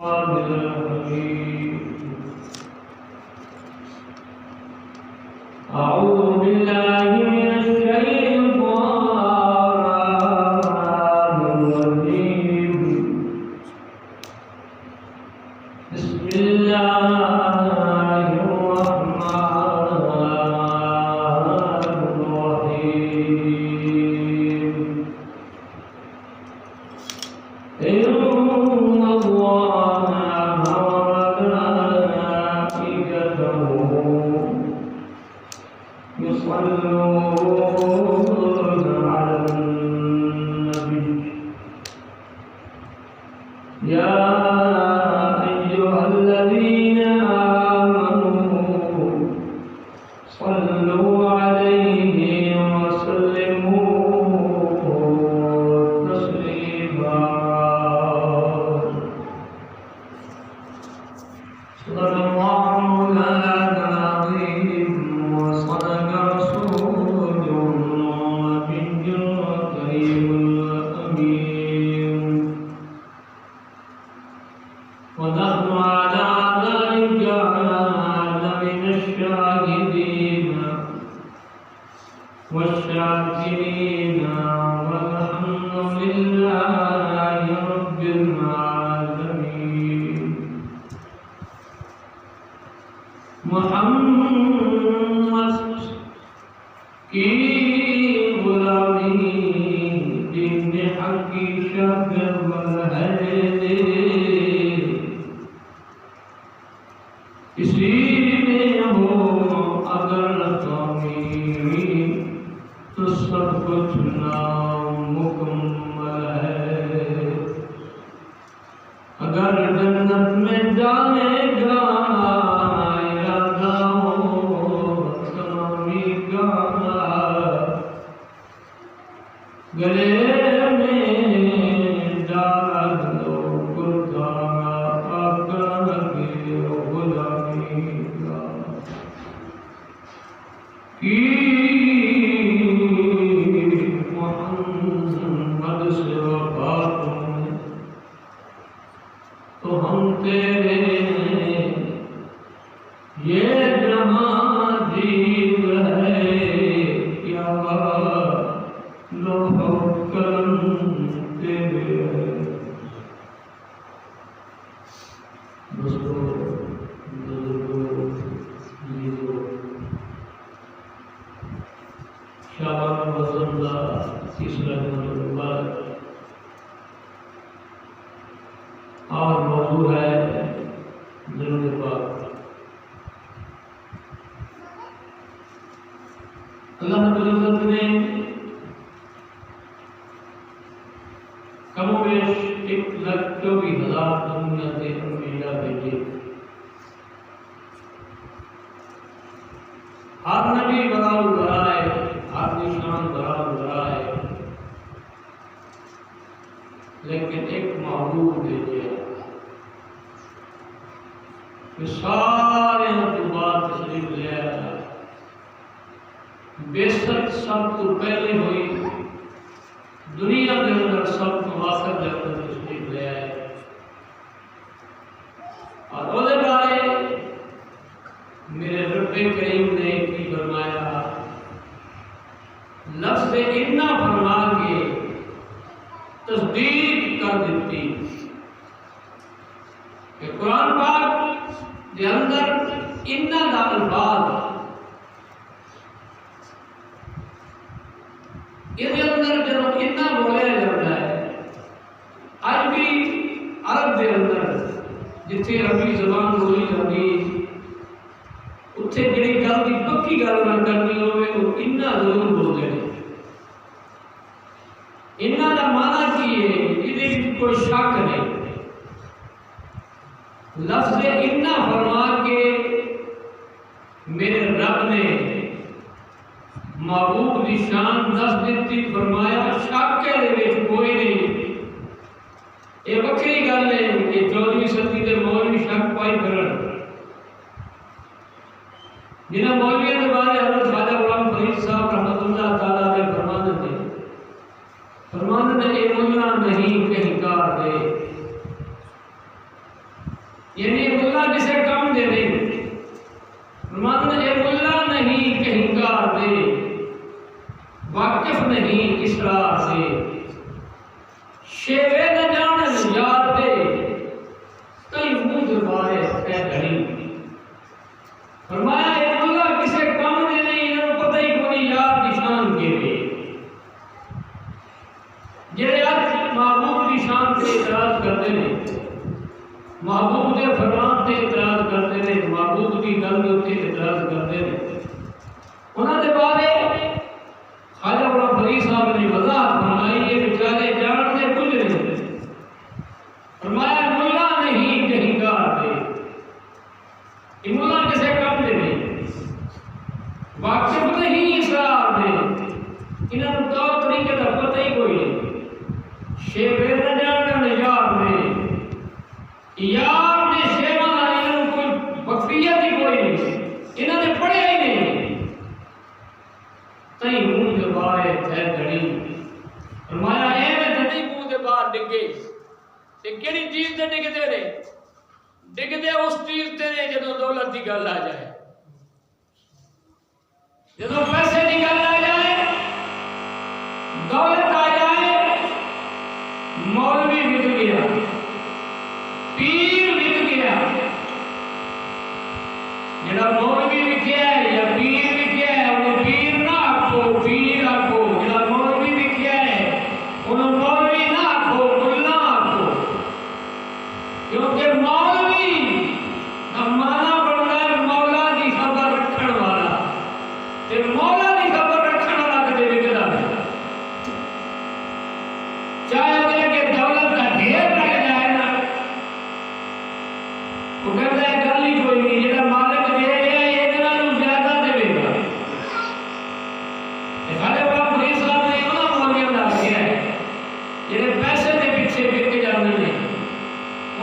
أعوذ بالله من الشيطان الرجيم. بسم الله الرحمن الرحيم. إن الله وملائكته يصلون على النبي يا أيها الذين آمنوا صلوا عليه وسلموا تسليما. صدق الله مولانا العظيم وصدق رسوله النبي الكريم الأمين، ونحن على ذلك لمن الشاهدين والشاكرين، والحمد لله رب العالمين. محمد کی غلامی دین حق کی شب ہے، اسی میں ہو اگر ناکامی تو سب کچھ نامکمل ہے. اگر جنت میں جانے گا ارادہ ہو تمامی گانا، گلے میں ڈال دو کرتا آقا کی غلامی کا. محمد سے وفا تو ہم تیرے یہ جہاں جیو ہے، کیا لوح و قلم تیرے ہے. دوستو، بزرگوں، عزیزوں، شعبان رمضان تیسرا مبارک اور موضوع ہے درود پاک. اللہ رب العزت نے کم و بیش 1,24,000 دنیا سے انبیاء بھیجے. ہر نبی برابر برائے، ہر نشان برابر برائے، لیکن ایک محبوب بھیجے کہ سارے کی بات تشریف لے آیا. بے شک سب تو پہلے ہوئی دنیا کے اندر، سب کو آخر جب تک تشریف لے آئے. اور وہ بارے میرے رب کریم نے کی فرمایا، لفظ انا فرما کے تصدیق کر دیتی کہ قرآن پاک کے اندر انا کا الفاظ یہ اندر جب انا بولیا جاتا ہے. آج بھی عرب کے اندر جتنے عربی زبان بولی جاتی اتنے جڑی گل کی پکی گل نہ کرنی ہوئے وہ انا ضرور بولتے ہیں. انا کا معنی کی ہے، یہ کوئی شک نہیں. لفظ انا فرما کے میرے رب نے محبوب کی شان دس دیتی، فرمایا شک کے کوئی نہیں. یہ وکری گل ہے کہ 14ویں صدی کے مولوی شک پائی کرن. جنہاں مولویوں کے بارے حضرت خواجہ غلام فرید صاحب رحمۃ اللہ تعالیٰ نے فرمانے یہ مولنا نہیں کہیں کار دے. یعنی ملا کسے کم دے دے، فرماتے ہیں ملا نہیں کہیں کار دے، واقف نہیں اسرار سے، شیوے نہ جانن یار دے، کئی منہ دبائے اے گھڑی۔ فرمایا اے ملا کسے کم دے نہیں، انہوں پتہ ہی کوئی یار کی شان کے لئے، جڑے آج محبوب کی شان سے اعتراض کرتے ہیں، محبوب کے فرمان سے اعتراض کرتے ہیں، محبوب کی گل سے اعتراض کرتے ہیں، انہوں نے بارے خواجہ بڑا فریق صاحب نے وضاحت فرمائی، یہ بیچارے جانتے کچھ نہیں، فرمایا ملا نہیں کہیں کار دے، یہ ملا کسے کم دے نہیں، واقف نہیں اسرار دے، انہوں نے طور طریقے کا پتہ ہی کوئی نہیں، شیوے نہ جانن یار میں، یار نے شیوہ نہ انہوں کوئی بکفیت ہی کوئی نہیں، انہوں نے پڑھے ہی نہیں، تئی منہ دے بارے تھے گھڑی۔ فرمایا اے میں تھی منہ دے باہر ڈگے، تے کیڑی چیز تے ڈگ دے رہے، ڈگ دے اس چیز تے رہے جدو دولت دی گل آ جائے، جدو پیسے دی گل آ جائے، دولت آ جائے، مولوی بک گیا، پیر بک گیا، جڑا مولوی بکیا ہے یا پیر بکیا ہے انہیں پیر نہ آکھو، پیر آکھو، جڑا مولوی بکیا ہے انہیں مولوی نہ آکھو، ملا آکھو، کیونکہ مولوی کا معنی بڑھتا ہے مولا کی خبر رکھن والا، تے مولا کی خبر رکھن والا کدے بکدا ہے، چاہے وہ کہ دولت کا ڈھیر لگ جائے نا، وہ کہتا ہے گل ہی کوئی نہیں، جڑا مالک دے گیا یہ نالوں زیادہ دے گا۔ خالے بڑا فریق صاحب نے انہاں مولیاں دا کیا ہے جڑے پیسے دے پیچھے بک جاندے نے،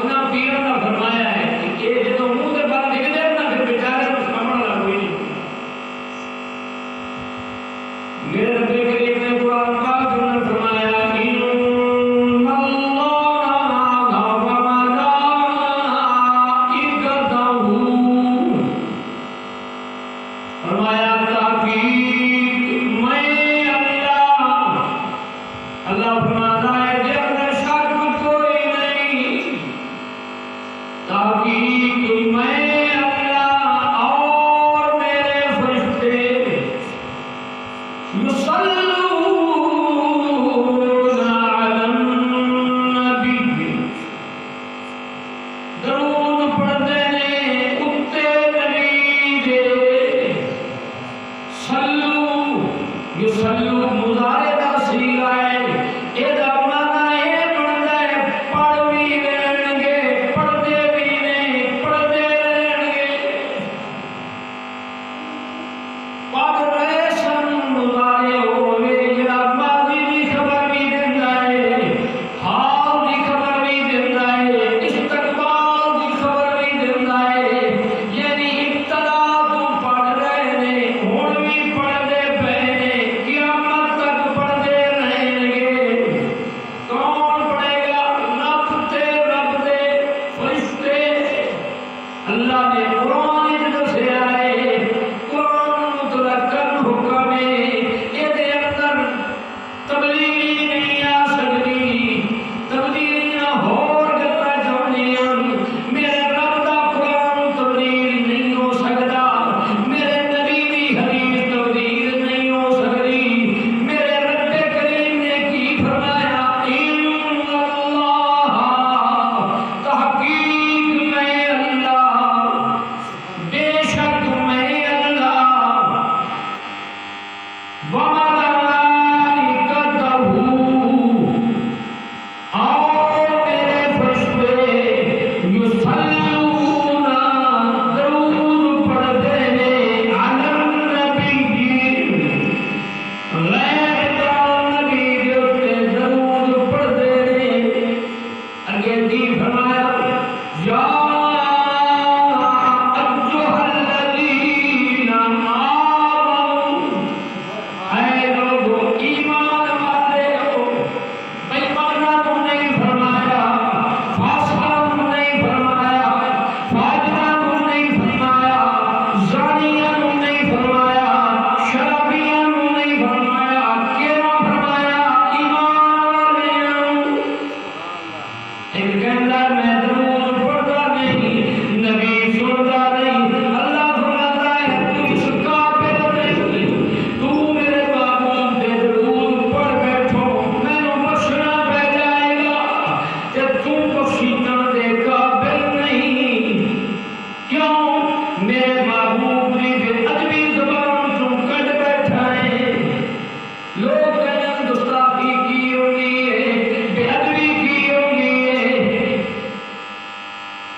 انہاں پیراں دا فرمایا ہے کہ یہ جدوں منہ دے بال ڈگ دے نا پھر بیچارے کو سامنے والا کوئی نہیں۔ میرے رب کریم نے قرآن پاک میں فرمایا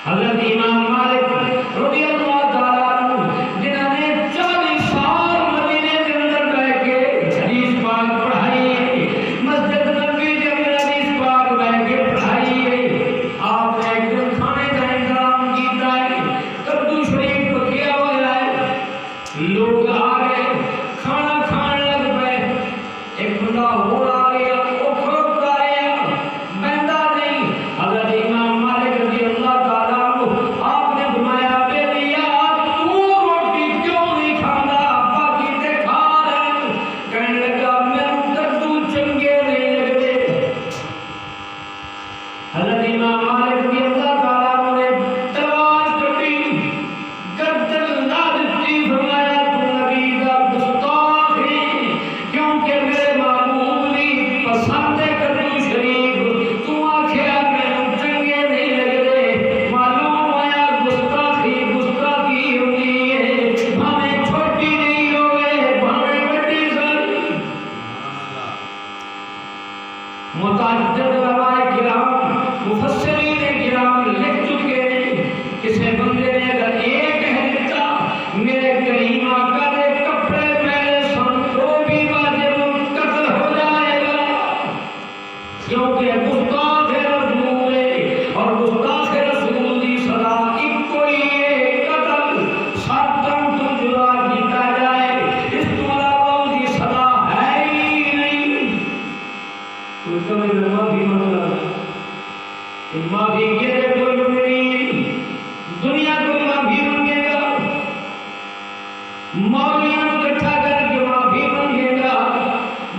حضرت امام مالک رضی اللہ تعالیٰ عنہ جنہوں نے 40 سال مدینے کے اندر بیٹھ کے حدیث پاک پڑھائی، مسجد نبوی کے اندر حدیث پاک بیٹھ کے پڑھائی، آپ نے ایک دن کھانے کا انتظام کیتا ہے، کدو شریف پکیا ہوا ہے، لوگ آ گئے کھانا کھان لگ پے، ایک بندہ اور آ گیا وہ کھڑوتا رہا بہندا نہیں، حضرت امام مالک رضی اللہ تعالیٰ عنہ آپ نے فرمایا بے لیا تو روٹی کیوں نہیں کھانا، باقی تے کھا رہے، کہنے لگا میں کدو چنگے نہیں لگتے۔ حضرت امام مالک رضی اللہ تعالیٰ عنہ نے تلوار کٹی، گردن لا دیتی، فرمایا تو نبی دا گستاخ ہے، کیونکہ میرے محبوب نے پسند ہے کدو شریف، تو آکھیا مینوں چنگے نہیں لگدے، معلوم ہویا گستاخی ہوندی ہے، بھاویں چھوٹی نہیں ہوئے بھاویں بڑی سن۔ متعدد علماء کرام مفسرین کرام لکھ چکے ہیں، کسی بندے نے اگر یہ کہہ دیتا میرے کریم آقا نے کپڑے پہنے سن تو بھی واجب قتل ہو جائے گا، کیونکہ گستاخ رسول ہے اور گستاخ رسول دی سزا ایک کوئی ہے، قتل 7 دن تو جدا کیتا جائے، اس تو علاوہ دی سزا ہے ہی نہیں۔ کوئی کبھی معافی مانگا معافی کے لیے کوئی نہیں، دنیا کو معافی مانگے گا، مولویوں کو اکٹھا کر کے معافی مانگے گا،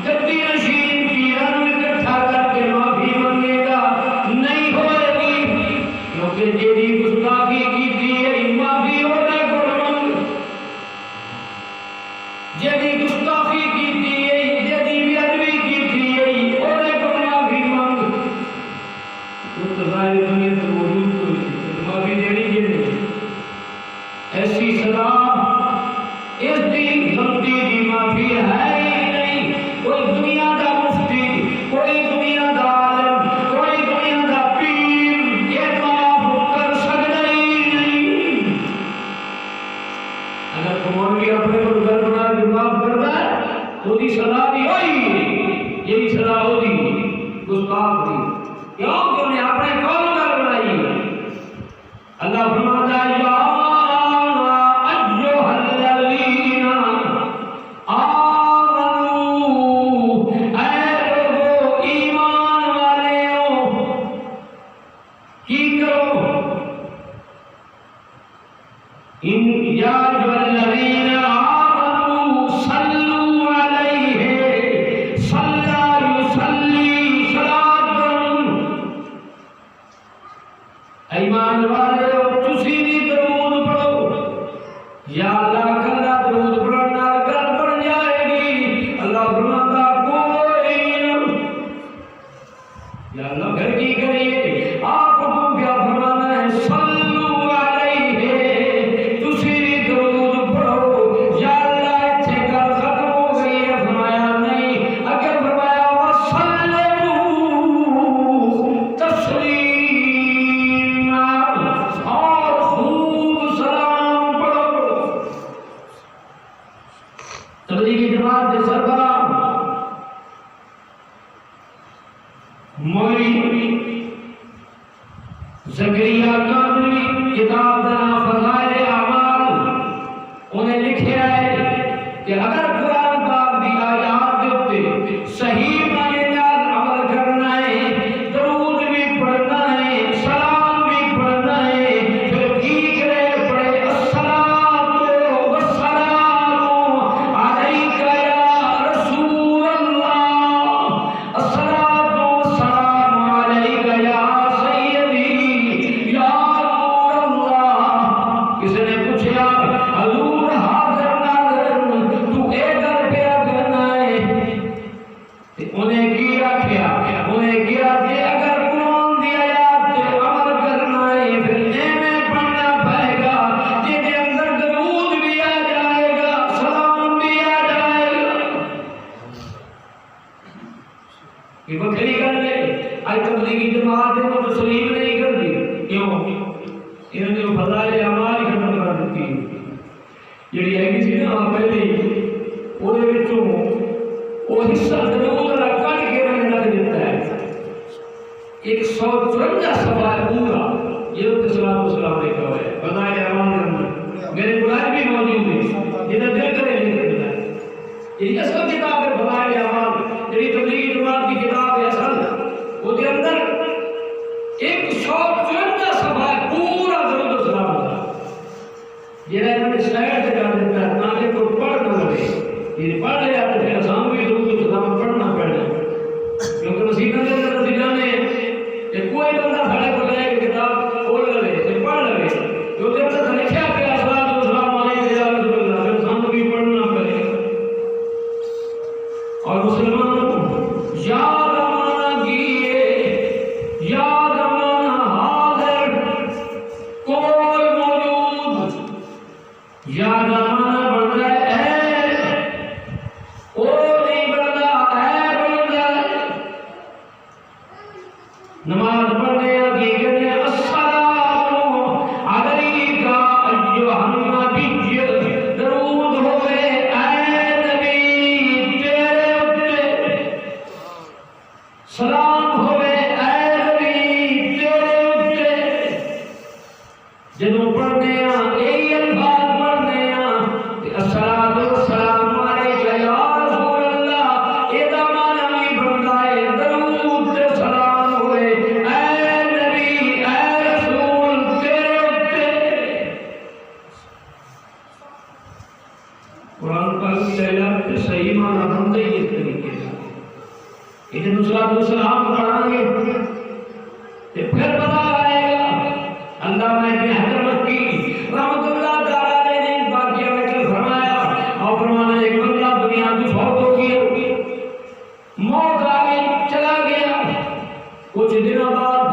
گدی نشین پیران کو اکٹھا کر کے معافی مانگے گا، نہیں ہوئے گی، کیونکہ جیڑی گستاخی کی ہے معافی ہونے کو مانگ، جیڑی گستاخی کی ہے جیڑی بے ادبی کی ہے ہونے کو معافی مانگ، وہ تو ظاہر دنیا سے موجود کوئی معافی دینی چاہیے۔ ایسی سزا اس دی غلطی کی معافی ہے ہی نہیں، کوئی دنیا کا مفتی، کوئی دنیا کا عالم، کوئی دنیا کا پیر یہ معاف کر سکتا ہی نہیں۔ اگر مولوی اپنے کو گھر بنا کے معاف کرتا ہے تو دی سزا بھی ہوئی، یہی سزا ہوگی گستاخ دی، کیوں کہ انہیں اپنے قوم پر بنائی ہے۔ اللہ فرماتا ہے یا ایھا الذین آمنوا، اے لوگو ایمان والےو کی کرو، ان یا ایھا الذین آمنوا صلوا علیہ صلی یصلی صلاۃ، ایمان والے تسی بھی درود پڑھو، یا اللہ کلا درود پڑھنا گل بن جائے گی، اللہ فرماتا کوئی نہ، یا اللہ گھر کی کریے آپ کو کیا فرمانا ہے صلو علیہ، تسی بھی درود پڑھو، یا اللہ اتھے گل ختم ہو گئی ہے، فرمایا نہیں، اگر فرمایا وسلموا تسلیما، اور خوب سلام پڑھو، انہوں نے فضائل اعمال ختم کر دیتی جڑی ہے سی نا پہلے وہ وہ حصہ ضرور کٹ کے انہوں نے رکھ دیتا ہے 154 صفحہ پورا یہ سلام والسلام لکھا ہوا ہے فضائل اعمال کے اندر میرے بلائے بھی موجود ہیں جنہیں دل کرے لکھ دیتا ہے یہ اصل کتاب ہے فضائل اعمال جڑی تبلیغ جماعت کی کتاب ہے اصل وہ کے اندر 154 صفحہ پورا درود و سلام ہوتا ہے یہ انہوں نے سلائڈ سے کر دیتا ہے تاکہ کوئی پڑھ نہ لگے یہ پڑھ لیا تو پھر آسان بھی درود و سلام پڑھنا پڑ جائے کیونکہ نصیبہ کے اندر نتیجہ میں کہ کوئی بندہ سارے کو لے کہ کتاب کھول لے کہ پڑھ لے جو کہ اندر لکھا کہ السلام و سلام علیہ یا رسول اللہ پھر آسان بھی پڑھنا پڑے اور مسلمانوں یاد امانہ کیے یاد امانہ حاضر کول موجود یاد امانہ بن رہا ہے او نہیں بن رہا ہے بن رہا ہے نماز پڑھنے کی کہتے ہیں السلام علیکہ ایھا النبی درود ہوئے اے نبی تیرے اوپر سلام ہوئے اے نبی تیرے اوپر جدوں پڑھنے یہی الفاظ پڑھنے الصلاۃ والسلام علیکہ یا رسول اللہ یہ معنی نہیں بنتا ہے درود تے سلام ہوئے اے نبی اے رسول تیرے اوپر قرآن پاک کی تعلیم کے صحیح معنی بنتا ہی اس طریقے سے یہ الصلاۃ والسلام پڑھیں گے کہ پھر پتہ آئے گا اللہ نے ابن حجر مکی رحمۃ اللہ تعالی علیہ نے واقعہ میں کل فرمایا اور فرمانا ایک بندہ دنیا میں فوت ہو گیا موت آ گئی چلا گیا کچھ دنوں بعد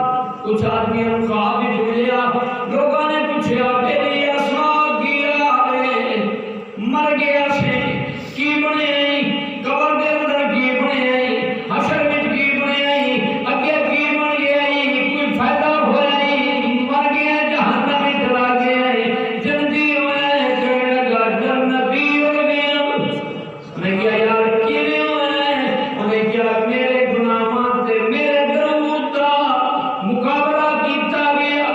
کچھ آدمیوں کو خواب بھی ملیا لوگوں نے پوچھا تیری اسماء کیا ہے مر گیا سے کی بنے قبر کے اندر کی بنے حشر میں کی بنے اگے کی بن گیا کوئی فائدہ ہوا نہیں مر گیا جہنم میں چلا گیا جنتی ہوئے کہنے لگا جنتی ہو گیا انہیں کیا یار کینے ہوئے انہیں کیا میرے گناہاں تے میرے درود دا مقابلہ کیتا گیا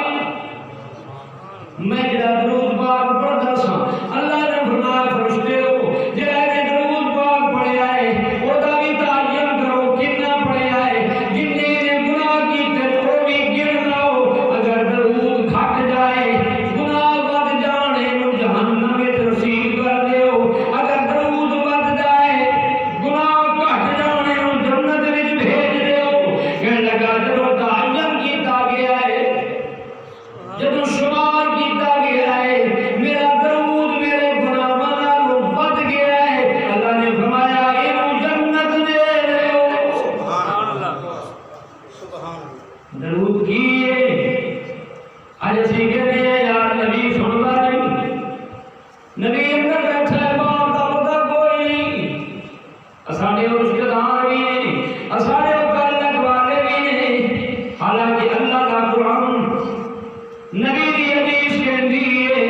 میں جڑا درود پاک پڑھدا سا اللہ نے فرمایا فرشتے ہو جڑا کہ درود پاک پڑھیا ہے او دا بھی تعین کرو کتنا پڑھیا ہے جتنے نے گناہ کیتے وہ بھی گن لاؤ اگر درود گھٹ جائے گناہ ود جانے نو جہنم وچ رسید کر دیو اگر درود ود جائے گناہ گھٹ جانے نو جنت وچ بھیج دیو کہنے لگا جدوں تعین کیتا گیا ہے جدوں شمار کیتا گیا ہے میرا درود میرے گناہاں نال ود گیا ہے اللہ نے فرمایا اینو جنت دے دیو سبحان اللہ سبحان درود کیے آج اسی کہتے ہیں یار نبی سنتا نہیں نبی اندر بیٹھا ہے باپ کا پتہ کوئی نہیں اساڑے رشتہ دار بھی نہیں اساڑے تعلق والے بھی نہیں حالانکہ اللہ کا قرآن نبی دی حدیث کہندی ہے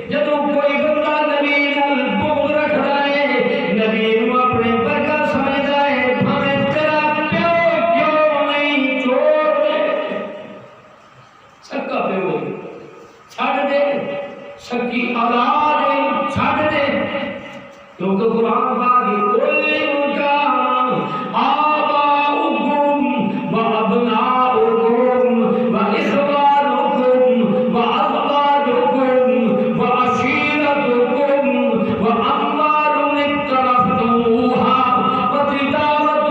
جدوں کوئی بندہ نبی نال بغض رکھدا ہے نبی نو اپنے برکت سمجھدا ہے بھاویں تیرا پیو کیوں نہیں چھوڑ سکا پیو چھڈ دے سکی اولاد چھڈ دے کیونکہ قرآن پاک قل کان آباؤکم وابناؤکم واخوانکم وازواجکم وعشیرتکم واموال اقترفتموها وتجارة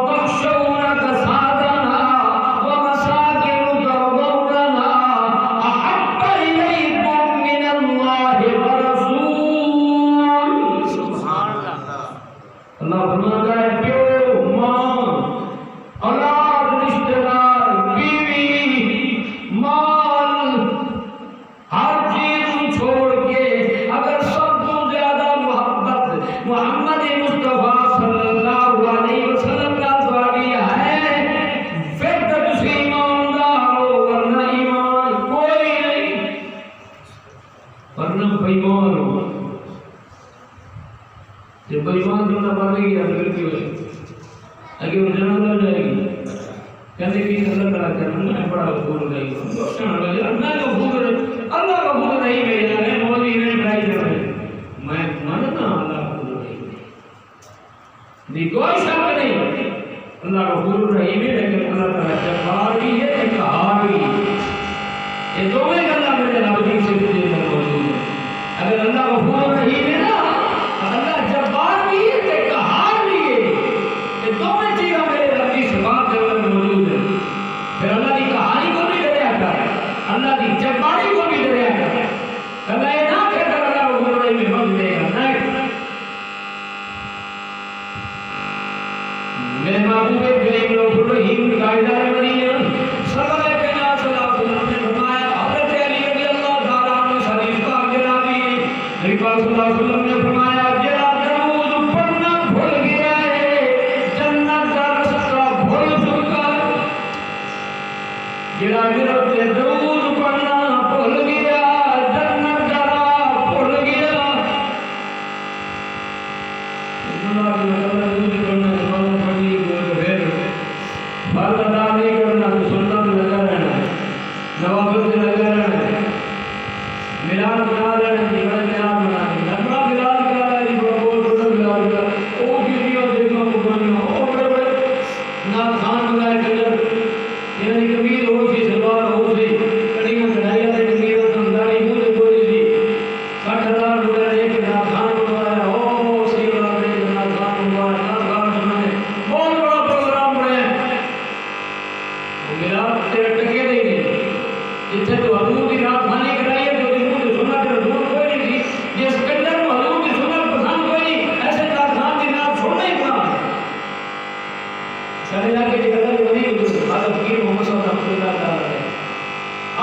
تخشون كسادها ومساكن ترضونها احب اليكم من الله ورسوله سبحان اللہ بےمان ہو جب بےمان کرنا پڑ گئی پھر کی ہوئے اگے وہ جنم ہو جائے گی کہتے کہ اللہ تعالیٰ کرنا ہے بڑا غفور رحیم اللہ غفور رحیم ہے یار مولوی نے بڑائی کر رہے میں ماننا اللہ غفور رحیم ہے کوئی شک نہیں اللہ غفور رحیم ہے لیکن اللہ تعالیٰ جبار بھی ہے قہار بھی ہے یہ دونوں اللہ میرے رب کی صفت کے اندر موجود ہے اگر اللہ غفور رحیم ہے نا اللہ جبار بھی ہے تے قہار بھی ہے یہ دونوں چیزیں میرے رب کی صفات کے اندر موجود ہے پھر اللہ کی کہانی کو بھی ڈریا کر اللہ کی جباری کو بھی ڈریا کر اللہ یہ نہ کہتا اللہ غفور رحیم ہے بند دے گا نہیں میرے محبوب کریم غفور رحیم کا ادارہ بنی ہے سرور کائنات صلی اللہ علیہ وسلم نے فرمایا حضرت علی رضی اللہ تعالیٰ عنہ حدیث پاک کے راوی نبی پاک صلی اللہ علیہ وسلم نے فرمایا جڑا درود پڑھنا بھول گیا ہے جنت کا رستہ بھول چکا جڑا میرے درود پڑھنا بھول گیا جنت کا راہ بھول گیا اللہ کی درود پڑھنا بات ادا نہیں کرنا سنت میں لگا رہنا نوافل میں لگا رہنا میلاد بنا رہنا جیون میں آپ بنا نبرا میلاد کرا رہا ہے بڑا بہت بڑا میلاد کرا وہ ویڈیو دیکھنا قربانیاں وہ بڑے بڑے نام خان بنائے کلر یعنی کبیر ہو سی سلوار ہو سی کڑیاں کڑھائیاں سے کبیر سمداری منہ سے بولی سی 60,000 روپے ایک نام خان بنوایا او سی والا ایک نام خان بنوایا نام خان بنائے بہت بڑا پروگرام بنے میلاد تیرے ٹکے نہیں گئے جتنے تو حضور کی رات خانی کرائی ہے جو جنہوں نے سننا کہ حضور کوئی نہیں تھی یہ سکندر کو حضور کی سنت پسند کوئی نہیں ایسے رات خان کی رات چھوڑنا ہی کہاں سارے جا کے جگہ جو نہیں ہوئی حضرت فقیر محمد صلی اللہ تعالیٰ ہے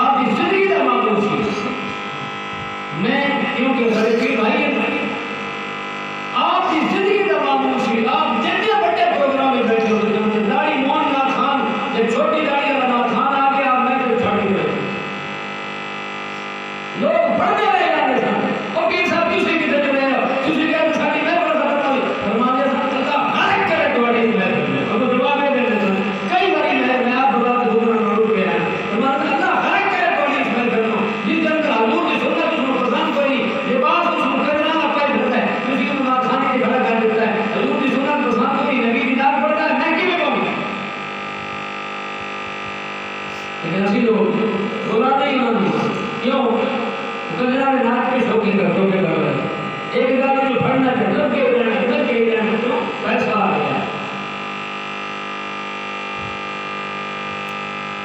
آپ کی زندگی کا معمول سی میں کیونکہ سارے پیر بھائی ہیں آپ کی زندگی کا معمول سی آپ جتنے بڑے پروگرام میں بیٹھے ہوتے ہیں داڑھی موہن ناتھ خان جب چھوٹی داڑھی والا ناتھ خان آ گیا آپ میں تو چھاڑی گئے لوگ پڑھتے رہے جاتے ساتھ اور پیر صاحب کسی کی طرح رہے ہو کسی کہتے ساڑی میں بڑا خطر ہوئی فرمانے سے اللہ ہر ایک کرے دوڑی میں اور تو دعا میں دے دیتا کئی باری میں آپ بتا کے دوسرا معروف گیا فرمانے سے اللہ ہر ایک کرے دوڑی میں کرنا جس جن کا حضور کی سنت اس کو پسند کوئی یہ بات اس کو کرنا نہ پائے بھرتا ہے کسی کو ناتھ خانی کے کھڑا کر دیتا ہے حضور کی سنت پسند کوئی نبی کی نات پڑھتا ہے میں کی میں کہوں لیکن اسی لوگ روزانہ ہی مانتے کیوں کلرہ میں نات کے شوقی کر رہے ہیں ایک گانے جو پڑھنا چاہتے ہیں ادھر کے ادھر تو پیسہ آ گیا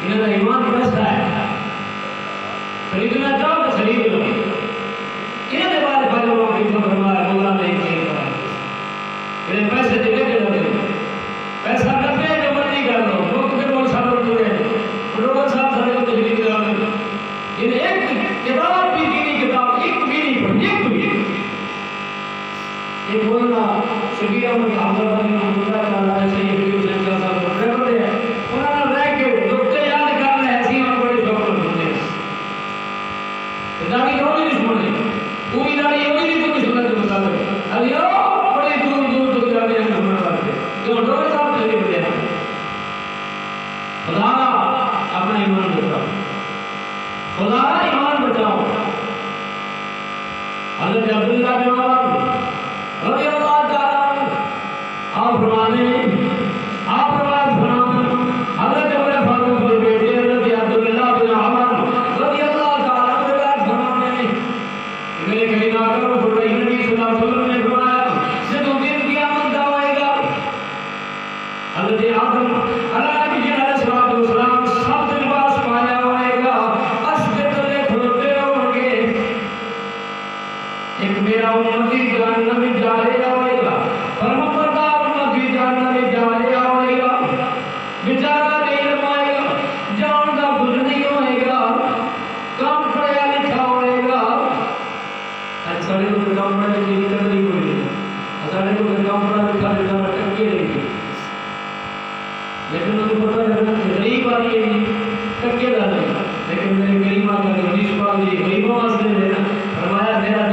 انہوں نے ایمان پیسہ ہے خریدنا چاہو تو خرید لو انہوں نے بعد فاضل اللہ علیہ فرمایا مولا نہیں کہتا انہیں پیسے دے کے لگے پیسہ کرتے ہیں جو مرضی کر لو لوگ کے بول ساتھ ہوتے ہیں لوگوں صاحب سارے کو تجریب کر رہے ہیں انہیں ایک کتاب بھی دینی کتاب ایک بھی نہیں پڑھی ایک بھی ایک بولنا شبیر احمد حافظ بنی محمد اللہ علیہ سے یہ حسین شاہ صاحب بڑے بڑے ہیں انہوں نے رہ کے نقطے یاد کر رہے ایسی اور بڑے شوق ہوتے ہیں داڑھی کیوں نہیں دشمن ہے پوری داڑھی ہوئی نہیں تو کچھ سنت بتا دے ابھی بڑے دور دور تک جاتے ہیں گھومنے والے کیوں ڈوبے صاحب چلے ہوئے ہیں خدا اپنا ایمان بچاؤ خدا ایمان بچاؤ حضرت عبداللہ بن عمر رضی اللہ تعالیٰ آپ فرمانے حضرت عمر فاروق کے بیٹے حضرت عبداللہ بن عمر رضی اللہ تعالیٰ فرمانے میرے کہیں نہ کرو نبی صلی اللہ علیہ وسلم نے فرمایا جب دن قیامت آئے گا حضرت آدم اللہ نبی جی علیہ السلام سب لباس پایا ہوئے گا عرش کے تلے کھلوتے ہوں گے ایک میرا امتی جہنم میں جا رہا ہوئے گا فرمانبردار امتی جہنم میں جا رہا ہوئے گا بیچارہ نہیں رمائے گا جان کا کچھ نہیں ہوئے گا کام پڑیا لکھا ہوئے گا سارے کو کام پڑھنے کی قدر نہیں ہوئی سارے کو کام پڑھا لکھا لکھا ٹکے رہی گی لیکن مجھے پتا ہے کہ غریب آ رہی ہے ٹکے ڈالے لیکن میری ماں کا حدیث پاک دی غریبوں واسطے دینا فرمایا میرا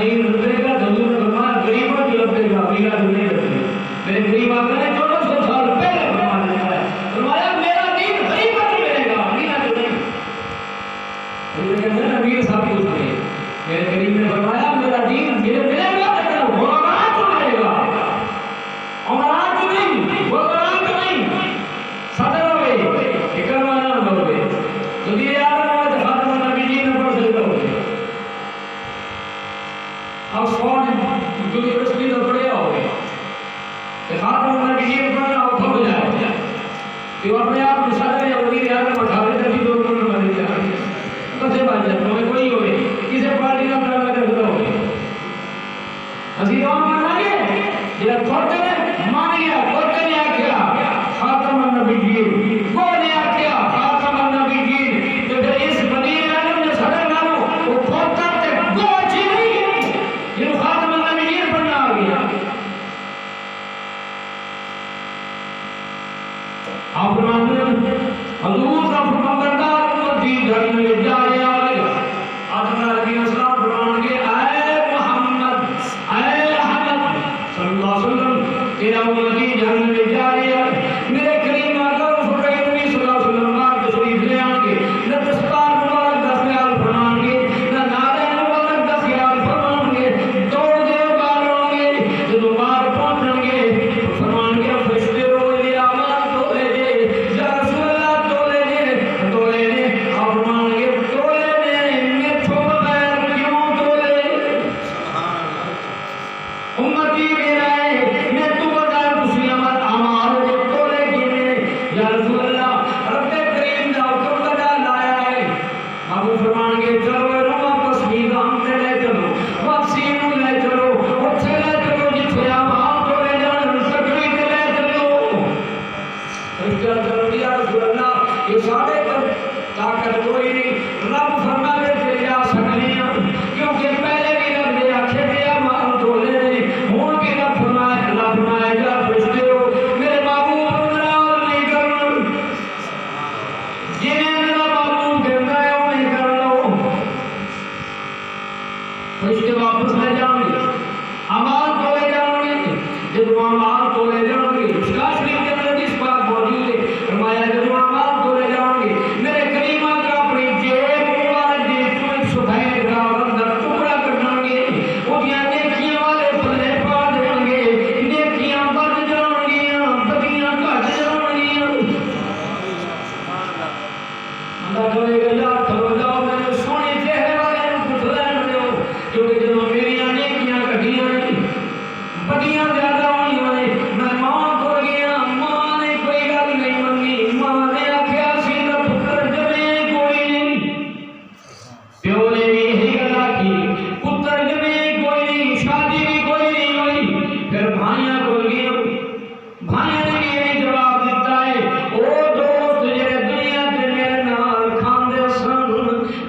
ہوئے کوئی ہوئے کسی پارٹی کا تعلق رکھتا ہوئے اسی دعا مانا گے جب کھوٹے نے مان گیا کھوٹے نے آکھیا خاتم النبیین وہ نے آکھیا خاتم النبیین تو پھر اس بنی آدم نے صدر نالو وہ کھوٹا تے وہ اچھی نہیں جنہوں خاتم النبیین بننا آ گیا آپ فرماتے ہیں حضور کا فرماندار امتی جنت میں جا رہا ہے آدم علیہ السلام فرمان کے اے محمد اے احمد صلی اللہ علیہ وسلم تیرا امتی جنت میں جا رہا ہے میرے کریم آقا رسول اللہ صلی اللہ علیہ وسلم آپ تشریف لے آئیں گے نہ دستار مبارک کا خیال فرمان گے نہ نعرہ مبارک کا خیال فرمان گے دوڑ دے بار ہوں گے جدو بار پہنچیں گے فرمان گے فرشتے رو لے آمان تو لے دے یا رسول اللہ تو لے دے آپ فرمان گے تو لے دے میں تو بغیر کیوں تو لے امتی میرا ہے میں تو بغیر کسی عمل عمال دے تو لے گئے یا رسول اللہ رب کریم دا حکم بدا لایا ہے آپ فرمان گے چلو رو واپس میدان تے لے چلو واپسی نو لے چلو اٹھے لے چلو جتھے آپ تو لے جان تکری تے لے چلو فرشتہ چلو یا رسول اللہ یہ سارے پر طاقت کوئی نہیں رب فرما دے تے جا سکتے ہیں کیونکہ پہلے بھی رب نے آکھے دیا مال تو لے دے ہوں بھی رب فرمائے جا فرشتے ہو میرے محبوب ناراض نہیں کرنا جنہیں میرا محبوب کہتا ہے انہیں کر لو فرشتے واپس لے جائیں گے امال تو لے جائیں گے جب امال تو لے جائیں گے اس کا شریف کے اندر اس بات موجود ہے فرمایا جب امال تو لے جائیں گے میرے کریم آقا اپنی جیب مبارک دی تو ایک سفید کا اندر ٹکڑا کر دیں گے وہ بھی نیکیاں والے پلے پا دیں گے نیکیاں بڑھ جائیں گیاں بدیاں گھٹ جائیں گیاں اللہ کہے گا یا کھلو جاؤ میرے سونے چہرے والے نے کچھ لین دو کیونکہ جب میری نیکیاں گھٹیاں بدیاں زیادہ ہوئی ہوئے میں ماں کو گیا ماں نے کوئی گل نہیں منگی ماں نے آکھیا سی نہ پتر جمے کوئی نہیں پیو نے بھی یہی گل آکھی پتر جمے کوئی نہیں شادی بھی کوئی نہیں ہوئی پھر بھائیاں کو گیا بھائیاں نے بھی یہی جواب دیتا ہے او دوست جڑے دنیا تے میرے نال کھاندے سن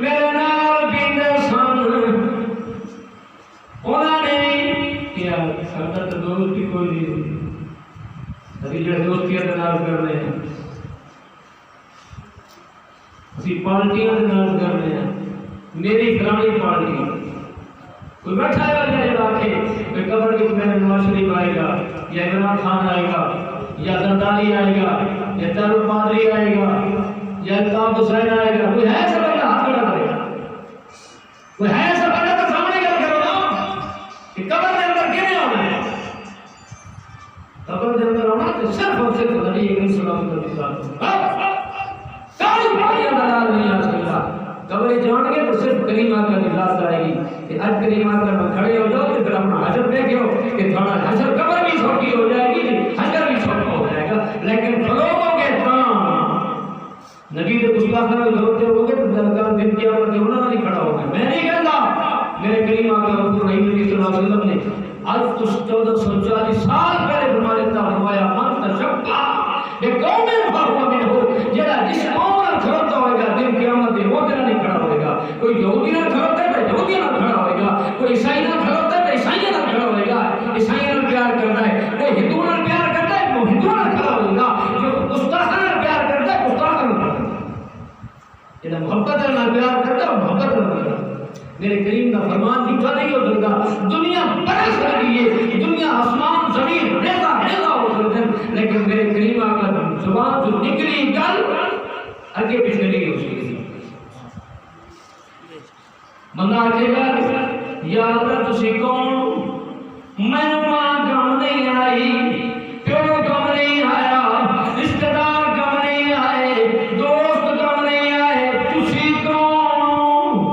میرے نال پیندے سن انہاں نے کیا سارا تو دوست بھی کوئی نہیں ہوئی ابھی جو دوستیاں دے نال کر رہے ہیں اسی پارٹیاں دے نال کر رہے ہیں میری فلانی پارٹی کوئی بیٹھا ہے یا جا کے کوئی قبر کے میں نواز شریف آئے گا یا عمران خان آئے گا یا زرداری آئے گا یا تارو پادری آئے گا یا الطاف حسین آئے گا کوئی ہے سب کا ہاتھ کھڑا کرے گا کوئی ہے سب کا سامنے کر کرو نا کہ قبر کے اندر کیوں آنا ہے قبر کے اندر آنا تو صرف اور صرف نبی کریم صلی اللہ علیہ وسلم ساری باتیں دلال نہیں آ سکتا قبر جان گے تو صرف کریم آقا کی ذات آئے گی کہ آج کریم آقا میں کھڑے ہو جاؤ تو پھر اپنا حشر دیکھو کہ تھوڑا حشر قبر بھی چھوٹی ہو جائے گی حشر بھی چھوٹا ہو جائے گا لیکن کھلو گے نبی کے گستاخانہ ہوتے ہو گے تو درگاہ دن قیامت میں انہوں نے کھڑا ہوگا میں نہیں کہتا میرے کریم آقا رسول رحیم نبی صلی اللہ علیہ وسلم نے آج تو 1440 سال پہلے فرمایا تھا فرمایا من تشبہ بے قوم فہو منہ جڑا جس قوم نال کھڑوتا ہوئے گا دن قیامت میں وہ جڑا نہیں کھڑا ہوئے گا کوئی یہودی نال کھڑوتا ہے تو یہودی نال کھڑا ہوئے گا کوئی عیسائی نال کھڑوتا ہے تو عیسائی نال کھڑا ہوئے گا عیسائی نال پیار کرتا ہے کوئی ہندو نال پیار کرتا ہے وہ ہندو نال کھڑا ہوئے گا جو گستاخ نال پیار کرتا ہے گستاخ نال کھڑا ہوئے گا جڑا محبت نال پیار کرتا ہے محبت نال کھڑا میرے کریم کا فرمان جھوٹا نہیں ہو سکتا دنیا برس رہی ہے دنیا آسمان زمین ریزہ ریزہ ہو سکتے ہیں لیکن میرے کریم آقا زبان جو نکلی گل آگے پیچھے نہیں ہو سکتی بندہ آگے گا یا اللہ تسی کون میں ماں کم نہیں آئی پیو کم نہیں آیا رشتہ دار کم نہیں آئے دوست کم نہیں آئے تسی کون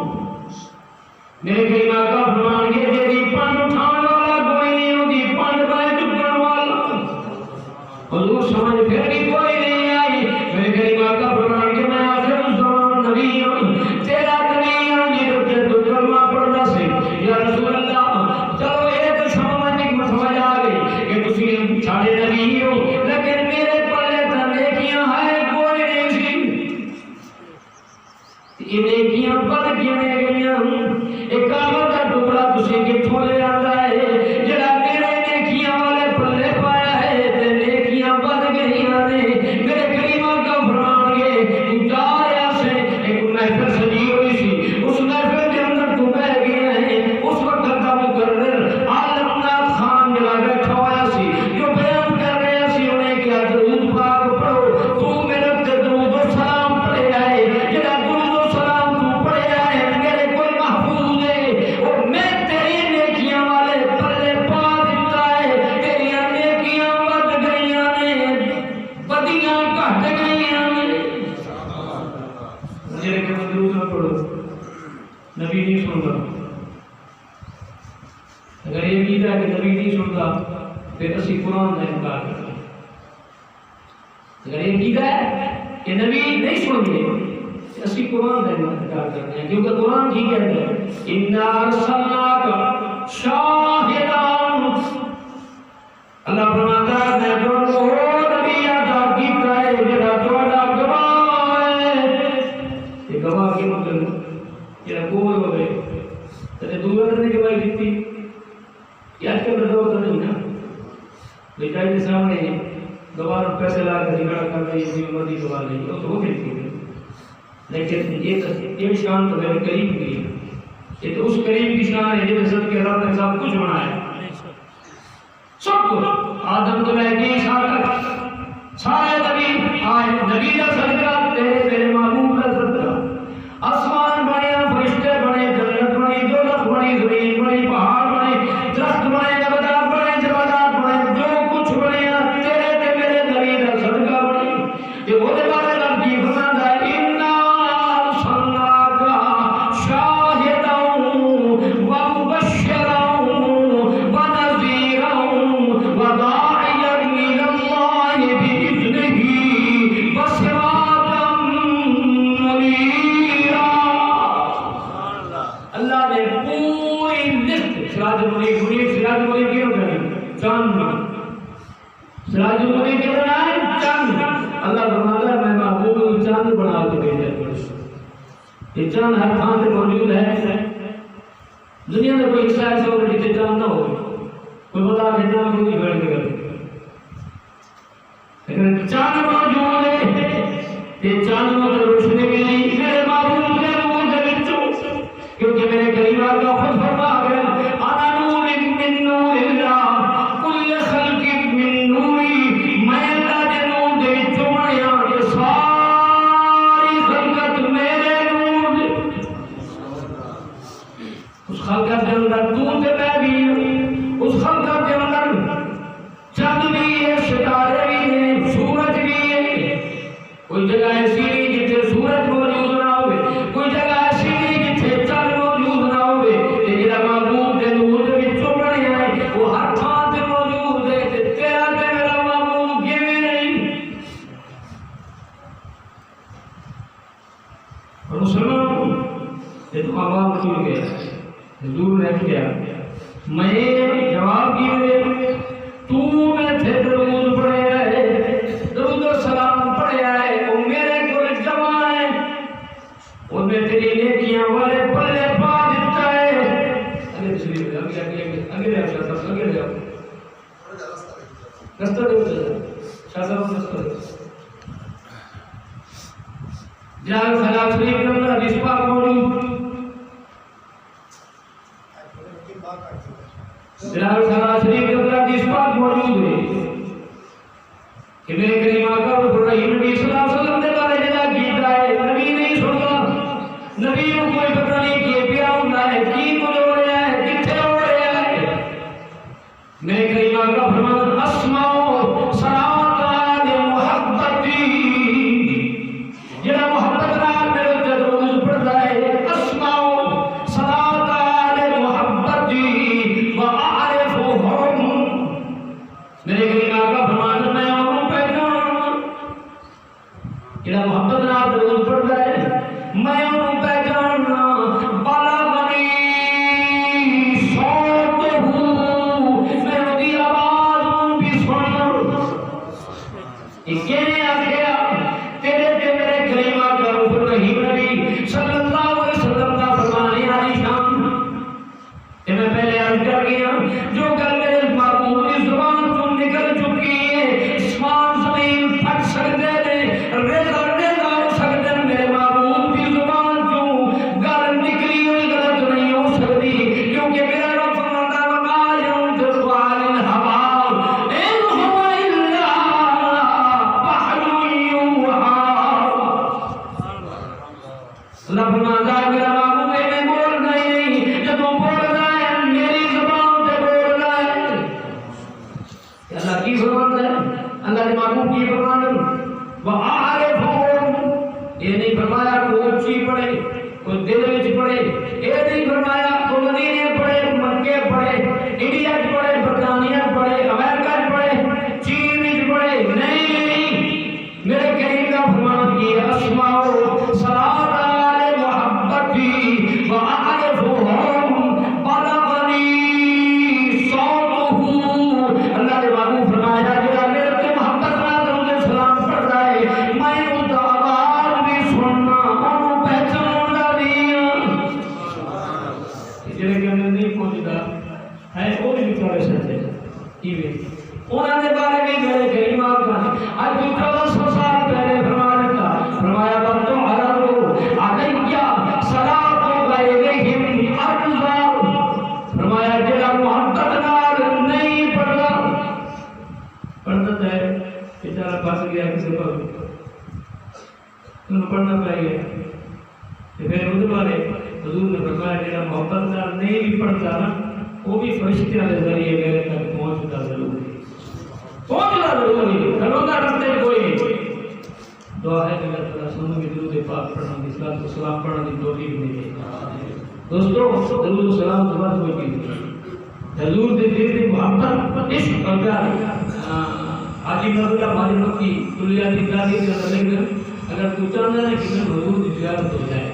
میرے کریم آقا فرمان کے تیری پن اٹھان والا کوئی نہیں ہوگی پن بائے چکن والا حضور سمجھ پھر بھی کوئی نہیں آئی میرے کریم آقا فرمان کے میں آخر الزمان نبی ہوں تیرا نبی ہوں نبی نہیں سنتا. اگر یہ عقیدہ ہے کہ نبی نہیں سنتا پھر اسی قرآن کا انکار کرتے ہیں. اگر یہ عقیدہ ہے کہ نبی نہیں سنتے اسی قرآن کا انکار کرتے ہیں، کیونکہ قرآن کی کہتے ہیں اِنَّا أَرْسَلْنَاكَ شَاهِدًا. اللہ فرماتا ہے میں تو نبی عطا کیتا ہے جڑا تہاڈا گواہ ہے. یہ گواہ کی مطلب یہ کول ہوئے تے دوسرے نے گواہی دیتی. یہ آج کل دور تو نہیں نا بیٹا کے سامنے گواہ پیسے لا کر جھگڑا کر رہی ہے مرضی گواہ نہیں تو ہو گئی تھی. لیکن یہ شان تو میرے قریب کی ہے. یہ تو اس قریب کی شان ہے جس کے رب نے سب کچھ بنایا سب کچھ. آدم تو لے کے تک سارے نبی آئے نبی کا صدقہ تیرے میرے محبوب کا صدقہ. آسمان بنے فرشتے بنے جنت بنی دوزخ بنی زمین بنی پہاڑ بنے درخت بنے نباتات بنے جمادات بنے جو کچھ بنے تیرے تے میرے نبی کا صدقہ بنے. یہ وہ بارے رب کی فرماتا ہے اِنَّا أَرْسَلْنَاكَ شَاهِدًا وَمُبَشِّرًا وَنَذِيرًا وَدَاعِيًا إِلَى اللَّهِ بِإِذْنِهِ وَسِرَاجًا مُنِيرًا. اللہ نے پوری لسٹ سراج المنیر کیوں کری چاند سراج المنیر کے بنائے چاند. اللہ فرماتا ہے میں محبوب چاند بنا کے بھیجا. یہ چاند ہر تھان پہ موجود ہے. دنیا میں کوئی حصہ ایسا ہوگا جسے چاند نہ ہو. کوئی بتا کہ چاند کو نہیں بیٹھ کے کرے لیکن چاند موجود ہے. یہ چاند کو روشنی ملی میرے محبوب کے نور کے بچوں کیونکہ میرے کریم کا خود فرما گیا انا نور من نور اللہ کل خلق من نوری. میں اللہ کے نور کے بچوں بنیا کہ ساری خلقت میرے نور اس خلقت کے اندر تو تے میں بھی ہوں. اس خلقت کے اندر چاند بھی ہے ستارے بھی ہیں سورج بھی ہے. کوئی جگہ ایسی نہیں جتنے سورج موجود نہ ہوئے. کوئی جگہ ایسی نہیں جتنے چاند موجود نہ ہوئے. تیرا محبوب کے نور کے بچوں بنے ہیں وہ ہر تھان تے موجود ہے. تیرا تے میرا محبوب کیویں نہیں. اور مسلمان یہ تو عوام کیوں گیا حضور نے کیا میں جواب کیے تو میں تھے درود پڑھے ہے درود و سلام پڑھے ہے وہ میرے کو جمع ہے اور میں تیری نیکیاں والے پلے پا دیتا ہے. اگلے تشریف اگلے جاؤ رستہ دے شاہ صاحب رستہ دے جلال سلام شریف کے اندر حدیث پاک موجود. جلال سلام شریف کے اندر حدیث پاک موجود ہے کہ میرے کریم آقا رسول رحیم نبی صلی اللہ علیہ وسلم نے بارے جدا کیتا ہے. نبی نہیں سنتا. نبی کو کوئی پتہ نہیں کہ پیا ہوتا ہے کی کچھ ہو رہا ہے کتنے ہو رہا ہے. میرے کریم آقا فرماتے اسمعوا صلاۃ محبتی جڑا محبت نال میرے تے درود پڑھدا ہے اسمعوا صلاۃ محبتی واعرفهم. میرے کریم آقا فرماتے میں انہوں پہچان جڑا محبت نال درود پڑھدا ہے میں انہوں پہچاننا. بلغنی صوتہ میں اودی آواز بھی سننا. یہ کہنے آ گیا تیرے تے میرے کریم آقا رسول رحیم نبی صلی اللہ علیہ وسلم کا فرمانے والی شان. کہ میں پہلے عرض کر گیا جو کل میرے محبوب کی زبان تو نکل چکی ہے اسمان زمین پھٹ سکتے ہیں ریزہ ہو سکتے ہیں میرے محبوب کی زبان تو گل نکلی ہوئی غلط نہیں ہو سکتی کیونکہ میرا رب فرماتا ہے وما ينطق عن الهوى ان هو الا وحی یوحی. اللہ فرماتا ہے میرا محبوب میں بولنا ہی نہیں جب وہ بولنا ہے میری زبان سے بولنا ہے. جڑے کہ نہیں پہنچدا ہے وہ بھی بچارے سچے ایویں انہاں دے بارے میں میرے کریمات کا اج 1400 سال پہلے فرمایا وقت عرض علیہ صلاۃ غیرہم افضل فرمایا جڑا محبت نال نہیں پڑھتا ہے بیچارہ پھنس گیا کسی پر انہوں پڑھنا پڑے گا پھر اس بارے حضور نے فرمایا جڑا محبت نال نہیں بھی پڑھتا نا وہ بھی فرشتیاں کے ذریعے میرے تک پہنچتا ضرور پہنچنا ضروری ہے کرونا رستے کوئی نہیں دعا ہے کہ اللہ تعالیٰ سنوں کی درود پاک پڑھنا کی صلاۃ و سلام پڑھنا کی توفیق دے دوستو درود و سلام کے بعد کوئی چیز نہیں حضور کے دل کی محبت عشق اور پیار حاجی نور اللہ ماجد مکی کلیاتی تعلیم کے مطلب اگر تو چاہتا ہے کہ میں حضور کی زیارت ہو جائے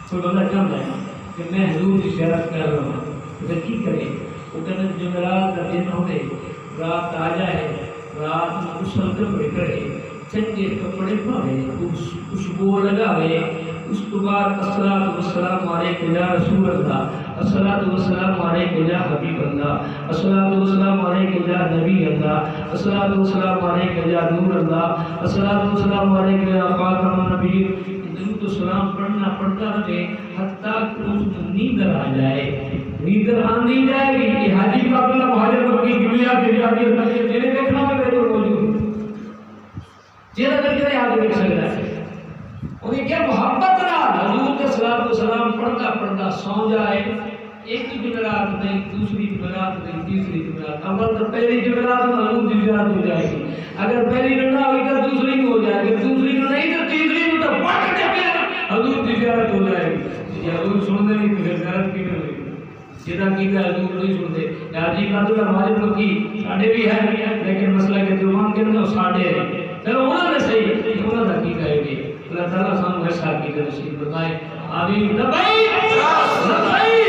کوئی بندہ چاہتا ہے کہ میں حضور کی زیارت کر رہا ہوں تو پھر کی کرے وہ کہتے ہیں جمعرات کا دن ہوتے رات آ جائے رات میں غسل کپڑے کرے چنگے کپڑے پاوے خوشبو لگاوے اس کے بعد الصلاۃ والسلام علیک یا رسول اللہ الصلاۃ والسلام علیک یا حبیب اللہ الصلاۃ والسلام علیک یا نبی اللہ الصلاۃ والسلام علیک یا نور اللہ الصلاۃ والسلام علیک یا خاتم النبیین درود و سلام پڑھنا پڑھتا رہے حتیٰ کہ اس کو نیند آ جائے نیند آندی جائے گی کہ حاجی پاک اللہ مہاجر مکی دنیا کے جاگیر جنہیں دیکھنا میں میرے کو موجود جیسا کر کے آگے دیکھ سکتا ہے انہیں کیا محبت نہ حضور کے صلاۃ و سلام پڑھتا پڑھتا سو جائے ایک جمعرات نہیں دوسری جمعرات نہیں تیسری جمعرات اول تو پہلی جمعرات میں حضور کی زیارت ہو جائے گی اگر پہلی نہ ہوئی تو دوسری میں ہو جائے گی دوسری میں نہیں تو تیسری میں تو پڑھ کے پھر حضور کی زیارت ہو جائے گی حضور سنتے نہیں تو زیارت کی نہیں ہوئی جدا کیتا حضور نہیں سنتے حاجی قادر ہمارے مکی ساڈے بھی ہے لیکن مسئلہ کہ دیوان کے اندر ساڈے ہے چلو انہوں نے صحیح انہوں نے کی کہے گی اللہ تعالیٰ سانو ایسا کی نصیب بتائے آمین لبیک